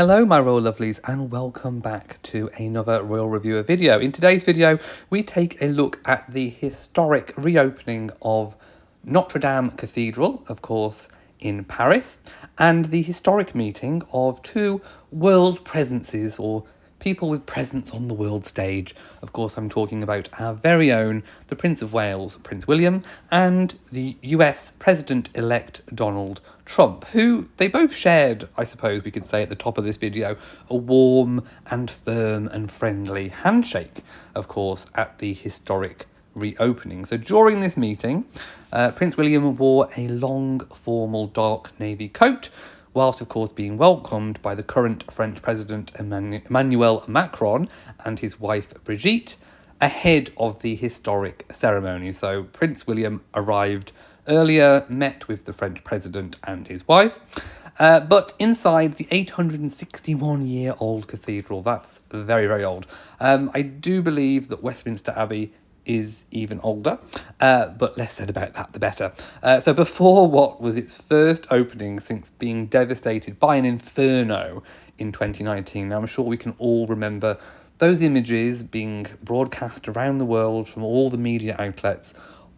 Hello my royal lovelies and welcome back to another Royal Reviewer video. In today's video we take a look at the historic reopening of Notre Dame Cathedral, of course in Paris, and the historic meeting of two world presences, or people with presence on the world stage. Of course, I'm talking about our very own, the Prince of Wales, Prince William, and the US President-elect Donald Trump, who they both shared, I suppose we could say at the top of this video, a warm and firm and friendly handshake, of course, at the historic reopening. So during this meeting, Prince William wore a long, formal dark navy coat, whilst of course being welcomed by the current French President Emmanuel Macron and his wife Brigitte ahead of the historic ceremony. So Prince William arrived earlier, met with the French President and his wife, but inside the 861-year-old cathedral. That's very, very old. I do believe that Westminster Abbey is even older, but less said about that the better. So before what was its first opening since being devastated by an inferno in 2019, now I'm sure we can all remember those images being broadcast around the world from all the media outlets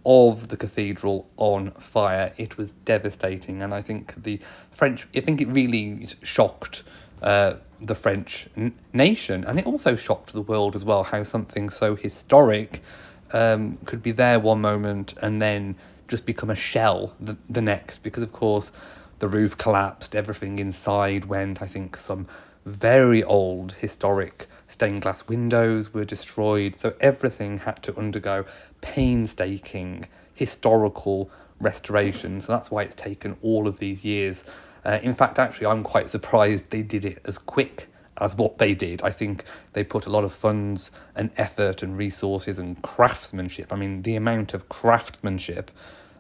of the cathedral on fire. It was devastating, and I think it really shocked the French nation, and it also shocked the world as well, how something so historic could be there one moment and then just become a shell the next, because of course the roof collapsed, everything inside went. I think some very old historic stained glass windows were destroyed, so everything had to undergo painstaking historical restoration. So that's why it's taken all of these years. In fact, actually, I'm quite surprised they did it as quick as what they did. I think they put a lot of funds and effort and resources and craftsmanship. I mean, the amount of craftsmanship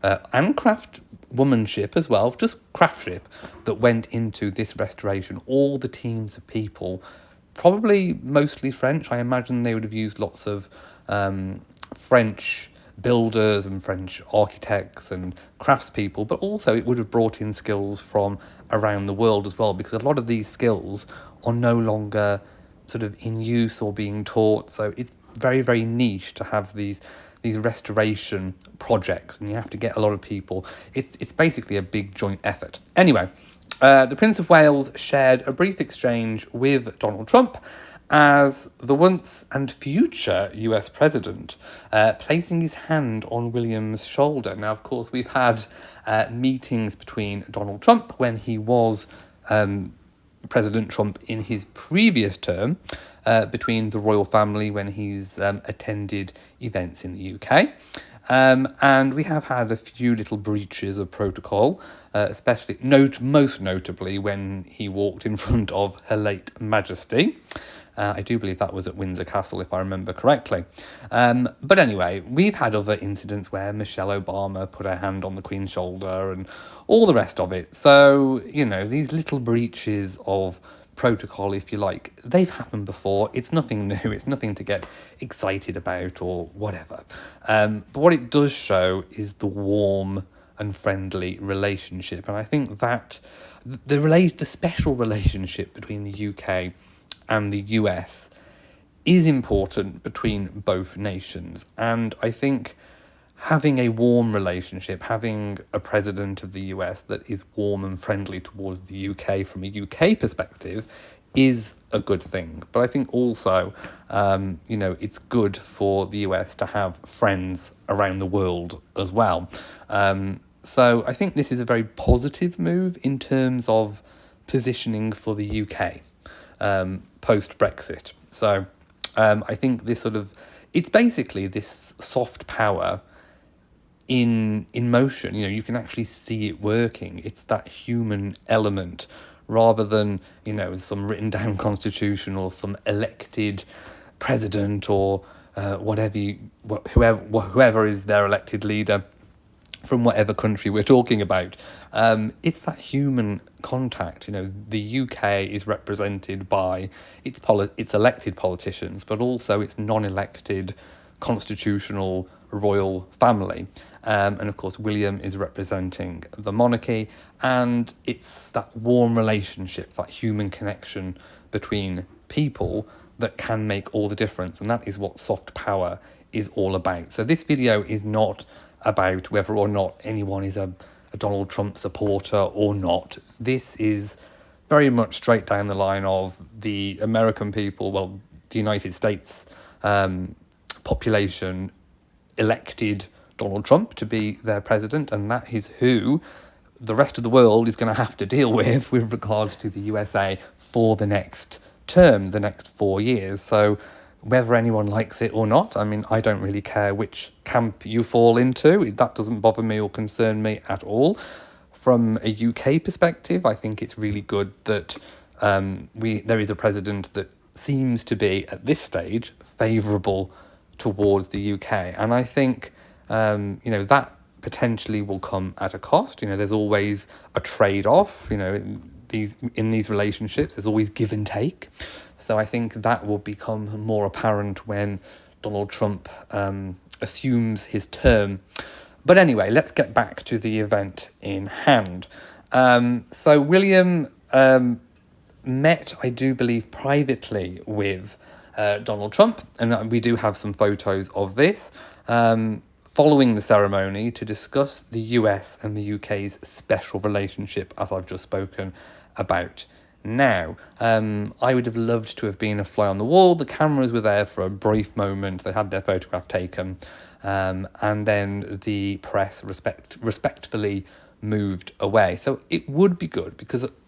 and craftwomanship as well, just craftship, that went into this restoration. All the teams of people, probably mostly French. I imagine they would have used lots of French builders and French architects and craftspeople, but also it would have brought in skills from around the world as well, because a lot of these skills are no longer sort of in use or being taught. So it's very, very niche to have these restoration projects, and you have to get a lot of people. It's basically a big joint effort. Anyway, the Prince of Wales shared a brief exchange with Donald Trump as the once and future US president, placing his hand on William's shoulder. Now, of course, we've had meetings between Donald Trump when he was President Trump in his previous term, between the royal family when he's attended events in the UK. And we have had a few little breaches of protocol, especially most notably when he walked in front of Her late Majesty. I do believe that was at Windsor Castle, if I remember correctly. But anyway, we've had other incidents where Michelle Obama put her hand on the Queen's shoulder and all the rest of it. So, you know, these little breaches of protocol, if you like, they've happened before. It's nothing new. It's nothing to get excited about or whatever. But what it does show is the warm and friendly relationship. And I think that the special relationship between the UK and the US is important between both nations. And I think having a warm relationship, having a president of the US that is warm and friendly towards the UK from a UK perspective is a good thing. But I think also, it's good for the US to have friends around the world as well. So I think this is a very positive move in terms of positioning for the UK post-Brexit. So I think it's basically this soft power in motion. You know, you can actually see it working. It's that human element rather than, some written down constitution or some elected president or whoever is their elected leader from whatever country we're talking about. It's that human contact. The UK is represented by its elected politicians, but also its non-elected constitutional royal family. And of course, William is representing the monarchy, and it's that warm relationship, that human connection between people that can make all the difference. And that is what soft power is all about. So this video is not about whether or not anyone is a Donald Trump supporter or not. This is very much straight down the line of the American people, well, the United States population elected Donald Trump to be their president, and that is who the rest of the world is going to have to deal with regards to the USA for the next term, the next 4 years. So whether anyone likes it or not, I mean, I don't really care which camp you fall into. That doesn't bother me or concern me at all. From a UK perspective, I think it's really good that there is a president that seems to be, at this stage, favourable towards the UK. And I think, that potentially will come at a cost. There's always a trade-off, in these relationships, there's always give and take. So I think that will become more apparent when Donald Trump assumes his term. But anyway, let's get back to the event in hand. So William met, I do believe, privately with Donald Trump, and we do have some photos of this, following the ceremony to discuss the US and the UK's special relationship, as I've just spoken about now. I would have loved to have been a fly on the wall. The cameras were there for a brief moment. They had their photograph taken, and then the press respectfully moved away. So it would be good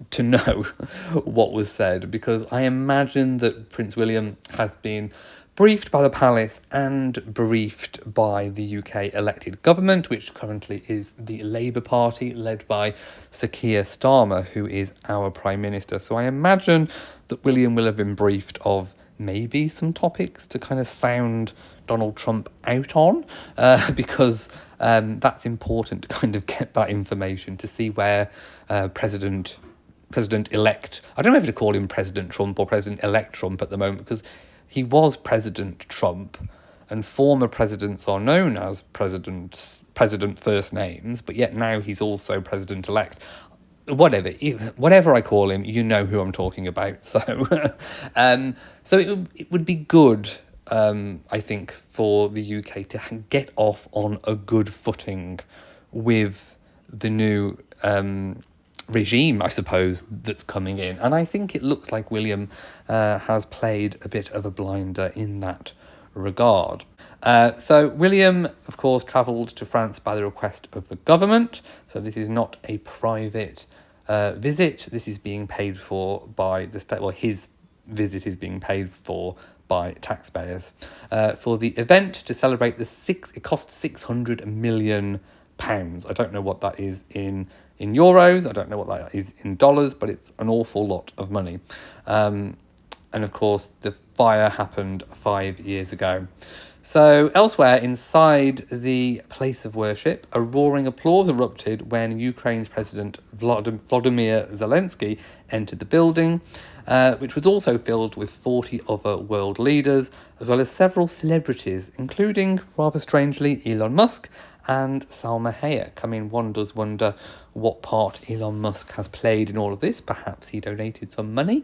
to know what was said, because I imagine that Prince William has been briefed by the palace and briefed by the UK elected government, which currently is the Labour Party, led by Sir Keir Starmer, who is our Prime Minister. So I imagine that William will have been briefed of maybe some topics to kind of sound Donald Trump out on, because that's important to kind of get that information, to see where President-elect, I don't know if to call him President Trump or President-elect Trump at the moment, because he was President Trump, and former presidents are known as president first names, but yet now he's also president-elect. Whatever I call him, you know who I'm talking about. So, so it would be good, I think, for the UK to get off on a good footing with the new regime, I suppose, that's coming in. And I think it looks like William has played a bit of a blinder in that regard. So William, of course, travelled to France by the request of the government. So this is not a private visit. This is being paid for by the state. Well, his visit is being paid for by taxpayers. For the event to celebrate it cost £600 million. I don't know what that is in euros. I don't know what that is in dollars, but it's an awful lot of money. And of course, the fire happened 5 years ago. So elsewhere inside the place of worship, a roaring applause erupted when Ukraine's President Volodymyr Zelensky entered the building, which was also filled with 40 other world leaders, as well as several celebrities, including, rather strangely, Elon Musk and Salma Hayek. I mean, one does wonder what part Elon Musk has played in all of this. Perhaps he donated some money.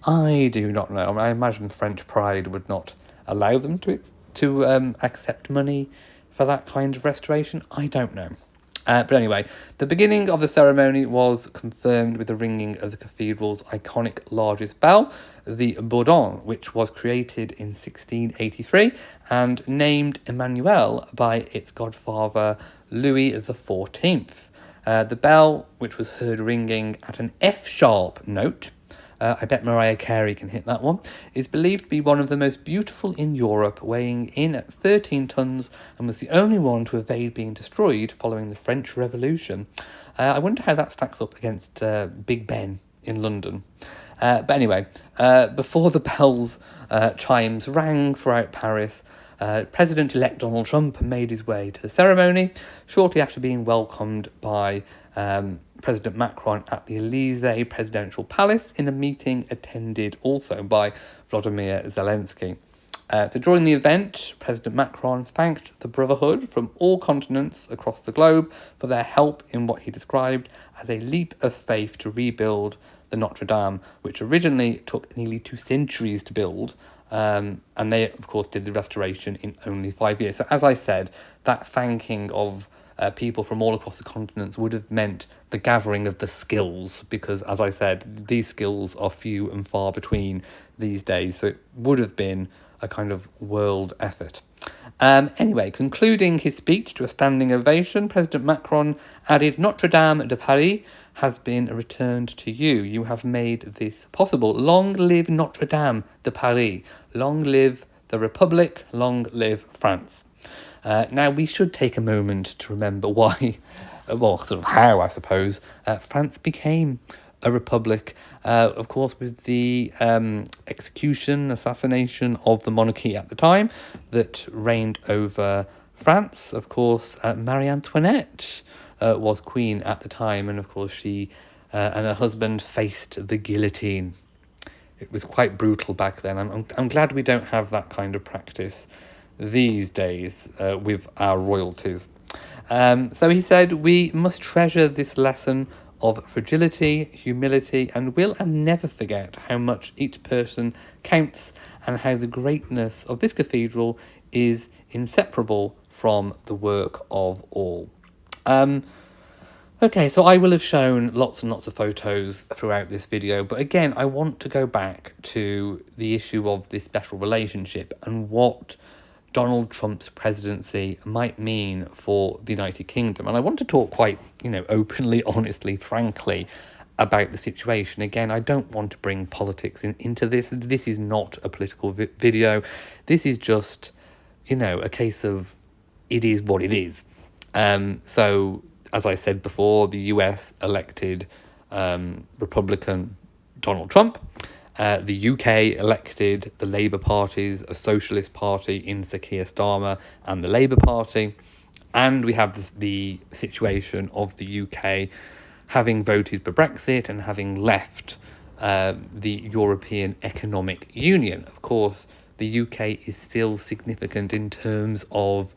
I do not know. I mean, I imagine French pride would not allow them to accept money for that kind of restoration. I don't know. But anyway, the beginning of the ceremony was confirmed with the ringing of the cathedral's iconic largest bell, the bourdon, which was created in 1683 and named Emmanuel by its godfather Louis XIV. The bell, which was heard ringing at an F-sharp note, I bet Mariah Carey can hit that one, is believed to be one of the most beautiful in Europe, weighing in at 13 tons and was the only one to evade being destroyed following the French Revolution. I wonder how that stacks up against Big Ben in London. But anyway, before the bells chimes rang throughout Paris, President-elect Donald Trump made his way to the ceremony, shortly after being welcomed by President Macron at the Elysee Presidential Palace in a meeting attended also by Volodymyr Zelensky. So during the event, President Macron thanked the Brotherhood from all continents across the globe for their help in what he described as a leap of faith to rebuild the Notre Dame, which originally took nearly 2 centuries to build. And they, of course, did the restoration in only 5 years. So as I said, that thanking of people from all across the continents would have meant the gathering of the skills, because, as I said, these skills are few and far between these days. So it would have been a kind of world effort. Anyway, concluding his speech to a standing ovation, President Macron added, "Notre Dame de Paris has been returned to you. You have made this possible. Long live Notre Dame de Paris. Long live the Republic. Long live France." Now, we should take a moment to remember why, well, sort of how, I suppose, France became a republic, of course, with the assassination of the monarchy at the time that reigned over France. Of course, Marie Antoinette was queen at the time, and of course she and her husband faced the guillotine. It was quite brutal back then. I'm glad we don't have that kind of practice these days with our royalties. So he said, "We must treasure this lesson of fragility, humility, and will and never forget how much each person counts and how the greatness of this cathedral is inseparable from the work of all." Okay, so I will have shown lots and lots of photos throughout this video, but again, I want to go back to the issue of this special relationship and what Donald Trump's presidency might mean for the United Kingdom. And I want to talk quite, openly, honestly, frankly about the situation. Again, I don't want to bring politics into this. This is not a political video. This is just, a case of it is what it is. So, as I said before, the US elected Republican Donald Trump. The UK elected the Labour parties, a socialist party in Sir Keir Starmer and the Labour Party. And we have the situation of the UK having voted for Brexit and having left the European Economic Union. Of course, the UK is still significant in terms of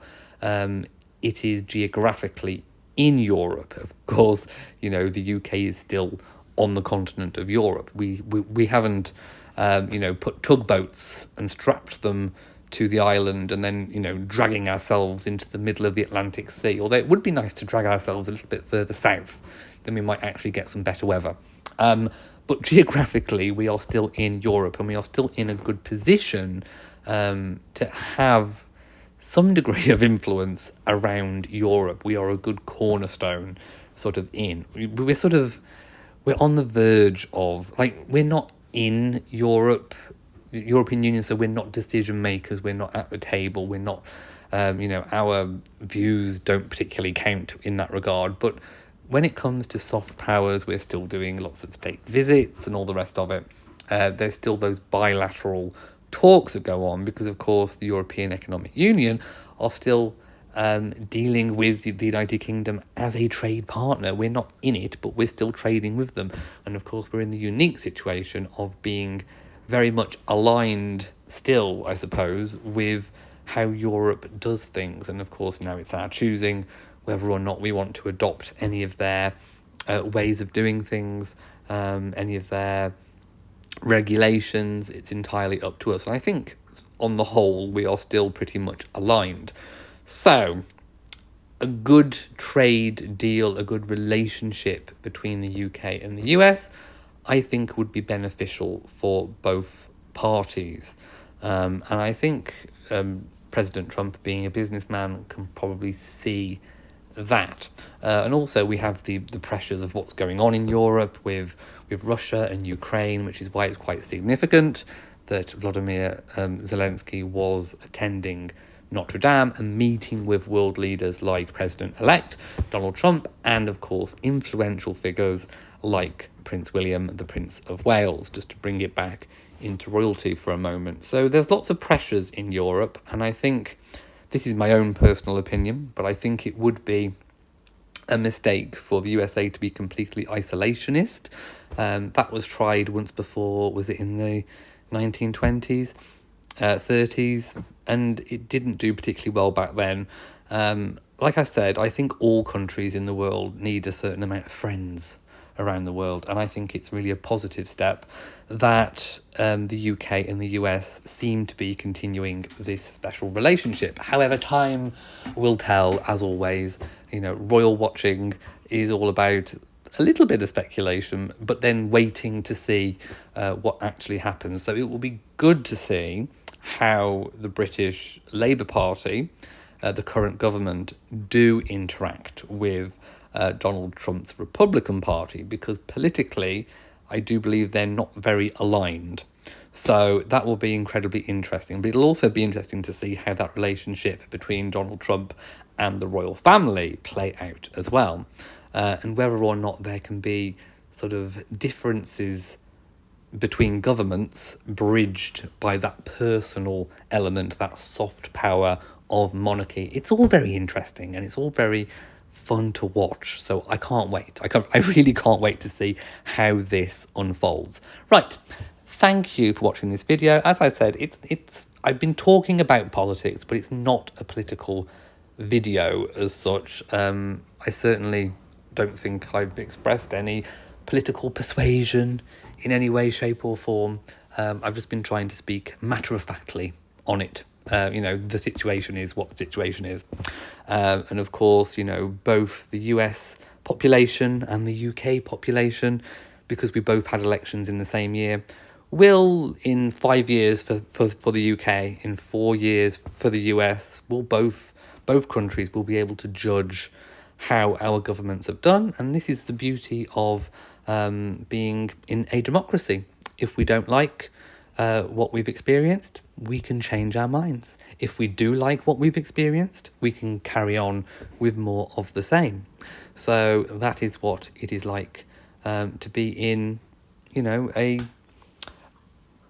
it is geographically in Europe. Of course, the UK is still on the continent of Europe. We haven't, put tugboats and strapped them to the island and then, dragging ourselves into the middle of the Atlantic Sea. Although it would be nice to drag ourselves a little bit further south, then we might actually get some better weather. But geographically, we are still in Europe, and we are still in a good position to have some degree of influence around Europe. We are a good cornerstone sort of in. We're on the verge of, we're not in Europe, the European Union, so we're not decision makers, we're not at the table, we're not, our views don't particularly count in that regard. But when it comes to soft powers, we're still doing lots of state visits and all the rest of it. There's still those bilateral talks that go on because, of course, the European Economic Union are still dealing with the United Kingdom as a trade partner. We're not in it, but we're still trading with them. And of course, we're in the unique situation of being very much aligned still, I suppose, with how Europe does things. And of course, now it's our choosing whether or not we want to adopt any of their ways of doing things, any of their regulations. It's entirely up to us. And I think on the whole, we are still pretty much aligned. So, a good trade deal, a good relationship between the UK and the US, I think would be beneficial for both parties. And I think President Trump, being a businessman, can probably see that. And also we have the pressures of what's going on in Europe with Russia and Ukraine, which is why it's quite significant that Vladimir Zelensky was attending Notre Dame and meeting with world leaders like President-elect Donald Trump and, of course, influential figures like Prince William, the Prince of Wales, just to bring it back into royalty for a moment. So there's lots of pressures in Europe, and I think, this is my own personal opinion, but I think it would be a mistake for the USA to be completely isolationist. That was tried once before, was it in the 1920s? 30s, and it didn't do particularly well back then. Like I said, I think all countries in the world need a certain amount of friends around the world, and I think it's really a positive step that the UK and the US seem to be continuing this special relationship. However, time will tell, as always. Royal watching is all about a little bit of speculation, but then waiting to see what actually happens. So it will be good to see how the British Labour Party, the current government, do interact with Donald Trump's Republican Party, because politically, I do believe they're not very aligned. So that will be incredibly interesting. But it'll also be interesting to see how that relationship between Donald Trump and the royal family play out as well. And whether or not there can be sort of differences between governments bridged by that personal element, that soft power of monarchy. It's all very interesting and it's all very fun to watch. So I can't wait. I really can't wait to see how this unfolds. Right. Thank you for watching this video. As I said, I've been talking about politics, but it's not a political video as such. I certainly don't think I've expressed any political persuasion in any way, shape or form. I've just been trying to speak matter-of-factly on it. The situation is what the situation is. And of course, both the US population and the UK population, because we both had elections in the same year, will in 5 years for the UK, in 4 years for the US, will both countries will be able to judge how our governments have done. And this is the beauty of being in a democracy. If we don't like what we've experienced, we can change our minds. If we do like what we've experienced, we can carry on with more of the same. So that is what it is like to be in,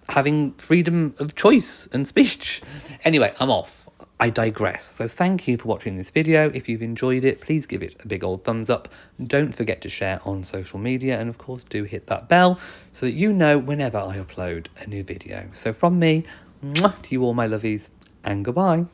having freedom of choice and speech. Anyway, I'm off. I digress. So thank you for watching this video. If you've enjoyed it, please give it a big old thumbs up. Don't forget to share on social media, and of course do hit that bell so that you know whenever I upload a new video. So from me, mwah, to you all my lovies, and goodbye.